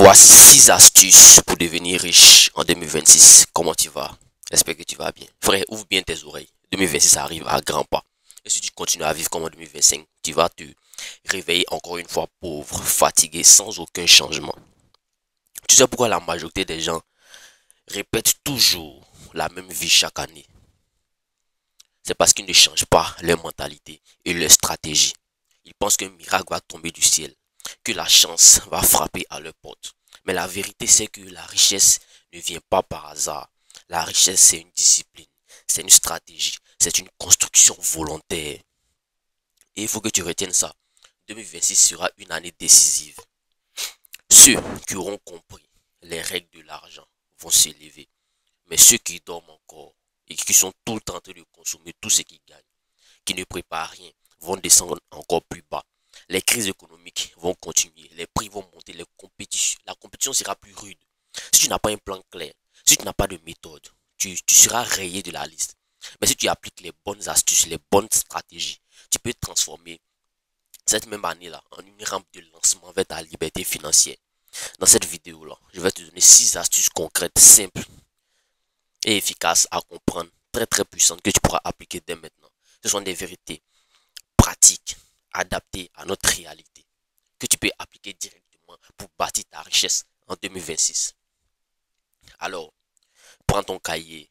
Voici 6 astuces pour devenir riche en 2026. Comment tu vas? J'espère que tu vas bien. Frère, ouvre bien tes oreilles. 2026 arrive à grands pas. Et si tu continues à vivre comme en 2025, tu vas te réveiller encore une fois pauvre, fatigué, sans aucun changement. Tu sais pourquoi la majorité des gens répètent toujours la même vie chaque année? C'est parce qu'ils ne changent pas leur mentalité et leur stratégie. Ils pensent qu'un miracle va tomber du ciel, que la chance va frapper à leur porte. Mais la vérité, c'est que la richesse ne vient pas par hasard. La richesse, c'est une discipline, c'est une stratégie, c'est une construction volontaire. Et il faut que tu retiennes ça. 2026 sera une année décisive. Ceux qui auront compris les règles de l'argent vont s'élever. Mais ceux qui dorment encore et qui sont tout le temps en train de consommer tout ce qu'ils gagnent, qui ne préparent rien, vont descendre encore plus bas. Les crises économiques vont continuer, les prix vont monter, la compétition sera plus rude. Si tu n'as pas un plan clair, si tu n'as pas de méthode, tu seras rayé de la liste. Mais si tu appliques les bonnes astuces, les bonnes stratégies, tu peux transformer cette même année-là en une rampe de lancement vers ta liberté financière. Dans cette vidéo-là, je vais te donner 6 astuces concrètes, simples et efficaces à comprendre, très très puissantes que tu pourras appliquer dès maintenant. Ce sont des vérités pratiques, adaptées à notre réalité, que tu peux appliquer directement pour bâtir ta richesse en 2026. Alors, prends ton cahier,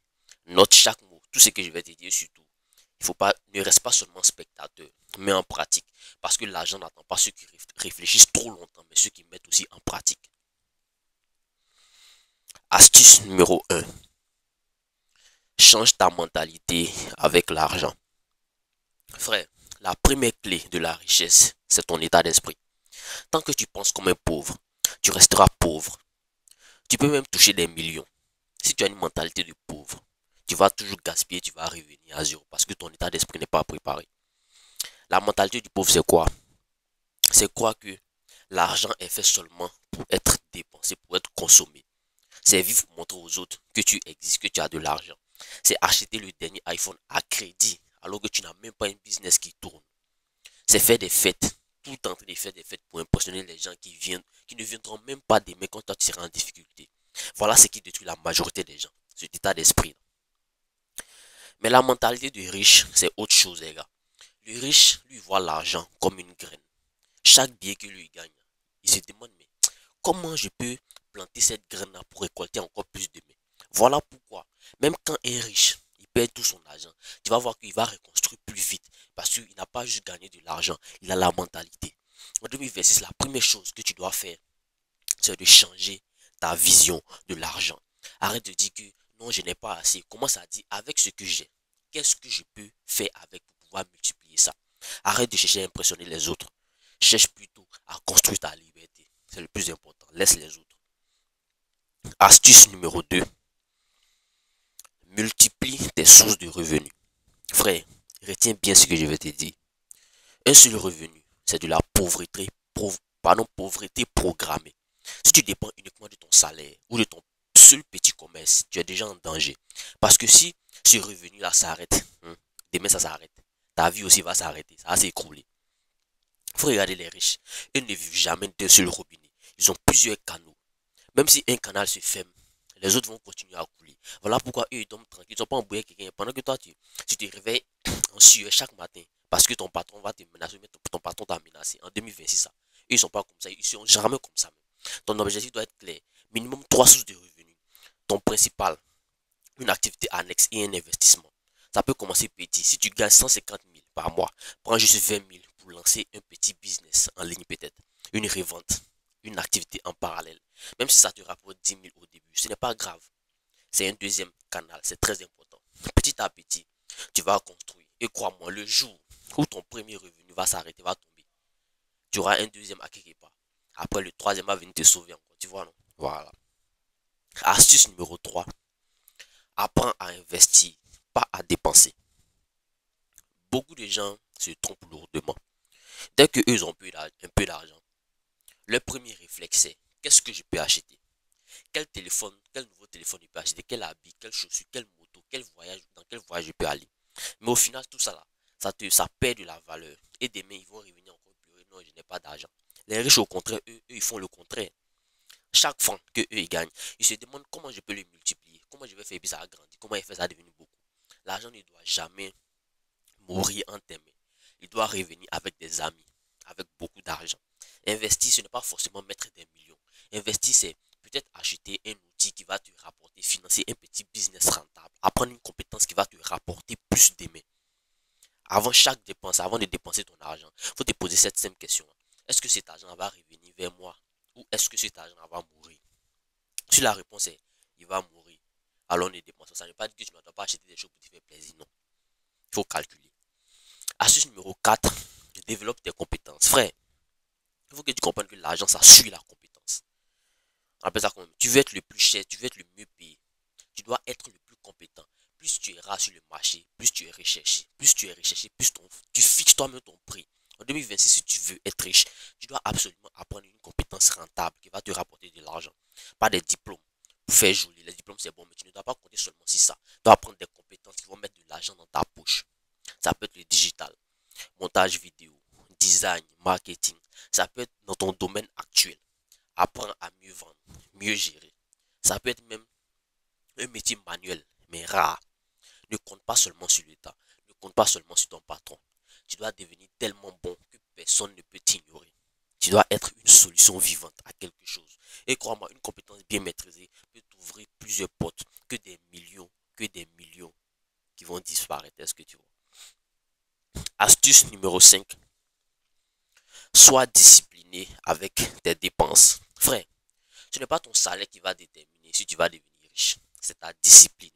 note chaque mot, tout ce que je vais te dire surtout. Il faut pas, ne reste pas seulement spectateur, mais en pratique. Parce que l'argent n'attend pas ceux qui réfléchissent trop longtemps, mais ceux qui mettent aussi en pratique. Astuce numéro 1. Change ta mentalité avec l'argent. Frère, la première clé de la richesse, c'est ton état d'esprit. Tant que tu penses comme un pauvre, tu resteras pauvre. Tu peux même toucher des millions. Si tu as une mentalité de pauvre, tu vas toujours gaspiller, tu vas revenir à zéro parce que ton état d'esprit n'est pas préparé. La mentalité du pauvre, c'est quoi? C'est quoi que l'argent est fait seulement pour être dépensé, pour être consommé. C'est vivre pour montrer aux autres que tu existes, que tu as de l'argent. C'est acheter le dernier iPhone à crédit alors que tu n'as même pas un business qui tourne. C'est faire des fêtes, tout en train de faire des fêtes pour impressionner les gens qui viennent, qui ne viendront même pas demain quand toi tu seras en difficulté. Voilà ce qui détruit la majorité des gens, cet état d'esprit. Mais la mentalité du riche, c'est autre chose, les gars. Le riche, lui, voit l'argent comme une graine. Chaque billet que lui gagne, il se demande, mais comment je peux planter cette graine-là pour récolter encore plus de mains? Voilà pourquoi, même quand un riche, il perd tout son argent, tu vas voir qu'il va reconstruire plus vite. Parce qu'il n'a pas juste gagné de l'argent, il a la mentalité. En 2026, la première chose que tu dois faire, c'est de changer ta vision de l'argent. Arrête de dire que non, je n'ai pas assez. Commence à dire avec ce que j'ai, qu'est-ce que je peux faire avec pour pouvoir multiplier ça. Arrête de chercher à impressionner les autres. Cherche plutôt à construire ta liberté. C'est le plus important. Laisse les autres. Astuce numéro 2. Multiplie tes sources de revenus. Frère, retiens bien ce que je vais te dire. Un seul revenu, c'est de la pauvreté programmée. Si tu dépends uniquement de ton salaire ou de ton seul petit commerce, tu es déjà en danger. Parce que si ce revenu-là s'arrête, demain ça s'arrête. Ta vie aussi va s'arrêter, ça va s'écrouler. Il faut regarder les riches. Ils ne vivent jamais d'un seul robinet. Ils ont plusieurs canaux. Même si un canal se ferme, les autres vont continuer à couler. Voilà pourquoi eux, ils dorment tranquilles. Ils ne sont pas embrouillés avec quelqu'un. Pendant que toi, tu te réveilles en sueur chaque matin parce que ton patron va te menacer, ton patron t'a menacé en 2026. Ça. Eux, ils ne sont pas comme ça. Ils ne sont jamais comme ça. Ton objectif doit être clair. Minimum 3 sources de revenus. Ton principal, une activité annexe et un investissement. Ça peut commencer petit. Si tu gagnes 150 000 par mois, prends juste 20 000 pour lancer un petit business en ligne peut-être. Une revente, une activité en parallèle. Même si ça te rapporte 10 000 au début, ce n'est pas grave. C'est un deuxième canal, c'est très important. Petit à petit, tu vas construire. Et crois-moi, le jour où ton premier revenu va s'arrêter, va tomber, tu auras un deuxième à quelque part. Après, le troisième va venir te sauver encore. Tu vois, non? Voilà. Astuce numéro 3. Apprends à investir, pas à dépenser. Beaucoup de gens se trompent lourdement. Dès qu'eux ont un peu d'argent, leur premier réflexe c'est qu'est-ce que je peux acheter? Quel téléphone, quel nouveau téléphone je peux acheter? Quel habit, quelle chaussure, quelle moto, quel voyage, dans quel voyage je peux aller? Mais au final, tout ça là, ça perd de la valeur. Et demain, ils vont revenir encore plus. Non, je n'ai pas d'argent. Les riches, au contraire, eux, ils font le contraire. chaque franc que eux ils gagnent, ils se demandent comment je peux le multiplier, comment je vais faire ça grandir, comment il fait ça devenir beaucoup. L'argent ne doit jamais mourir en tes mains. Il doit revenir avec des amis, avec beaucoup d'argent. Investir, ce n'est pas forcément mettre des millions. Investir, c'est peut-être acheter un outil qui va te rapporter, financer un petit business rentable, apprendre une compétence qui va te rapporter plus demain. Avant chaque dépense, avant de dépenser ton argent, il faut te poser cette simple question. Est-ce que cet argent va revenir vers moi ou est-ce que cet argent va mourir? Si la réponse est il va mourir, alors ne dépense pas. Ça ne veut pas dire que tu ne dois pas acheter des choses pour te faire plaisir, non. Il faut calculer. Astuce numéro 4, développe tes compétences. Frère, il faut que tu comprennes que l'argent, ça suit la compétence. On appelle ça comme tu veux être le plus cher, tu veux être le mieux payé. Tu dois être le plus compétent. Plus tu iras sur le marché, plus tu es recherché. Plus tu es recherché, plus tu fixes toi-même ton prix. En 2026, si tu veux être riche, tu dois absolument apprendre une compétence rentable qui va te rapporter de l'argent. Pas des diplômes pour faire joli. Les diplômes, c'est bon, mais tu ne dois pas compter seulement sur ça. Tu dois apprendre des compétences qui vont mettre de l'argent dans ta poche. Ça peut être le digital, montage vidéo, design, marketing. Ça peut être dans ton domaine actuel. Apprendre à mieux vendre, mieux gérer. Ça peut être même un métier manuel, mais rare. Ne compte pas seulement sur l'État. Ne compte pas seulement sur ton patron. Tu dois devenir tellement bon que personne ne peut t'ignorer. Tu dois être une solution vivante à quelque chose. Et crois-moi, une compétence bien maîtrisée peut t'ouvrir plusieurs portes que des millions qui vont disparaître. Est-ce que tu vois? Astuce numéro 5. Sois discipliné avec tes dépenses. Frère, ce n'est pas ton salaire qui va déterminer si tu vas devenir riche. C'est ta discipline.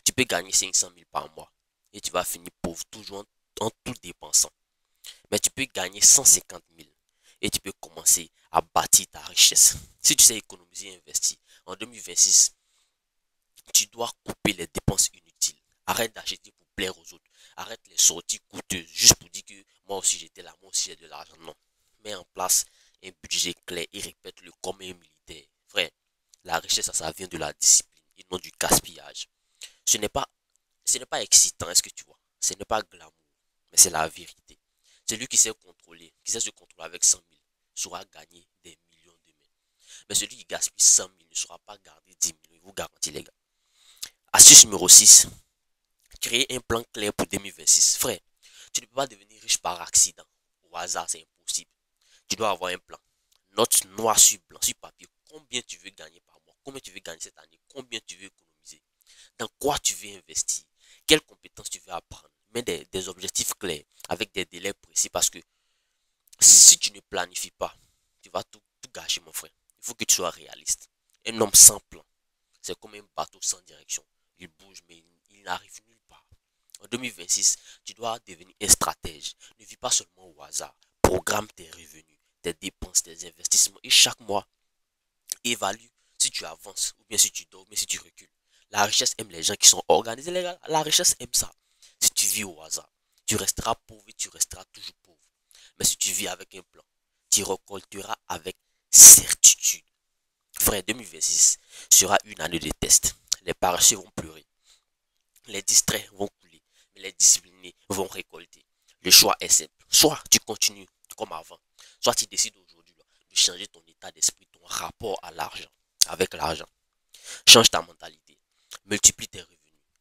Tu peux gagner 500 000 par mois et tu vas finir pauvre toujours en tout dépensant. Mais tu peux gagner 150 000 et tu peux commencer à bâtir ta richesse. Si tu sais économiser et investir, en 2026, tu dois couper les dépenses inutiles. Arrête d'acheter pour plaire aux autres. Arrête les sorties coûteuses juste pour dire que moi aussi j'étais là, moi aussi j'ai de l'argent. Non. Mets en place un budget clair et répète-le comme un militaire. Frère, la richesse, ça vient de la discipline et non du gaspillage. Ce n'est pas, ce n'est pas excitant, est-ce que tu vois? Ce n'est pas glamour, mais c'est la vérité. Celui qui sait contrôler, qui sait se contrôler avec 100 000, saura gagner des millions demain. Mais celui qui gaspille 100 000 ne saura pas garder 10 millions. Je vous garantis, les gars. Astuce numéro 6. Créer un plan clair pour 2026. Frère, tu ne peux pas devenir riche par accident. Au hasard, c'est impossible. Tu dois avoir un plan. Note noir sur blanc, sur papier. Combien tu veux gagner par mois? Combien tu veux gagner cette année? Combien tu veux économiser? Dans quoi tu veux investir? Quelles compétences tu veux apprendre? Mets des objectifs clairs avec des délais précis parce que si tu ne planifies pas, tu vas tout gâcher, mon frère. Il faut que tu sois réaliste. Un homme sans plan, c'est comme un bateau sans direction. Il bouge, mais il n'arrive nulle part. En 2026, tu dois devenir un stratège. Ne vis pas seulement au hasard. Programme tes revenus, tes dépenses, tes investissements. Et chaque mois, évalue si tu avances, ou bien si tu dors, ou bien si tu recules. La richesse aime les gens qui sont organisés, les gars. La richesse aime ça. Si tu vis au hasard, tu resteras pauvre et tu resteras toujours pauvre. Mais si tu vis avec un plan, tu récolteras avec certitude. Frère, 2026 sera une année de test. Les paresseux vont pleurer. Les distraits vont couler. Mais les disciplinés vont récolter. Le choix est simple. Soit tu continues comme avant. Soit tu décides aujourd'hui de changer ton état d'esprit, ton rapport à l'argent, avec l'argent. Change ta mentalité. Multiplie tes revenus.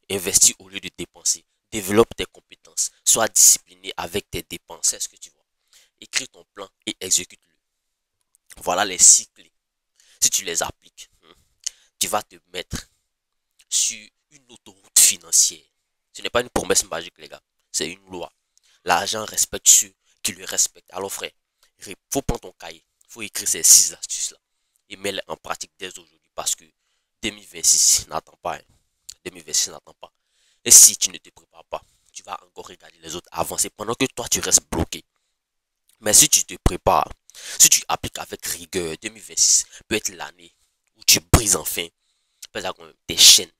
Investis au lieu de dépenser. Développe tes compétences. Sois discipliné avec tes dépenses. C'est ce que tu vois. Écris ton plan et exécute-le. Voilà les 6 clés. Si tu les appliques, tu vas te mettre sur une autoroute financière. Ce n'est pas une promesse magique, les gars. C'est une loi. L'argent respecte ceux qui le respectent. Alors, frère, il faut prendre ton cahier. Il faut écrire ces 6 astuces-là. Et mettre en pratique dès aujourd'hui. Parce que 2026 n'attend pas. 2026 n'attend pas. Et si tu ne te prépares pas, tu vas encore regarder les autres avancer pendant que toi, tu restes bloqué. Mais si tu te prépares, si tu appliques avec rigueur, 2026 peut être l'année où tu brises enfin tes chaînes,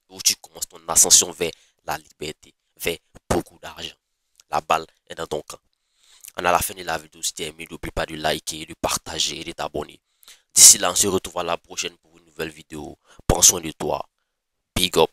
où tu commences ton ascension vers la liberté, vers beaucoup d'argent. La balle est dans ton camp. On a la fin de la vidéo. Si tu as aimé, n'oublie pas de liker, de partager et de t'abonner. D'ici là, on se retrouve à la prochaine pour une nouvelle vidéo. Prends soin de toi. Big up.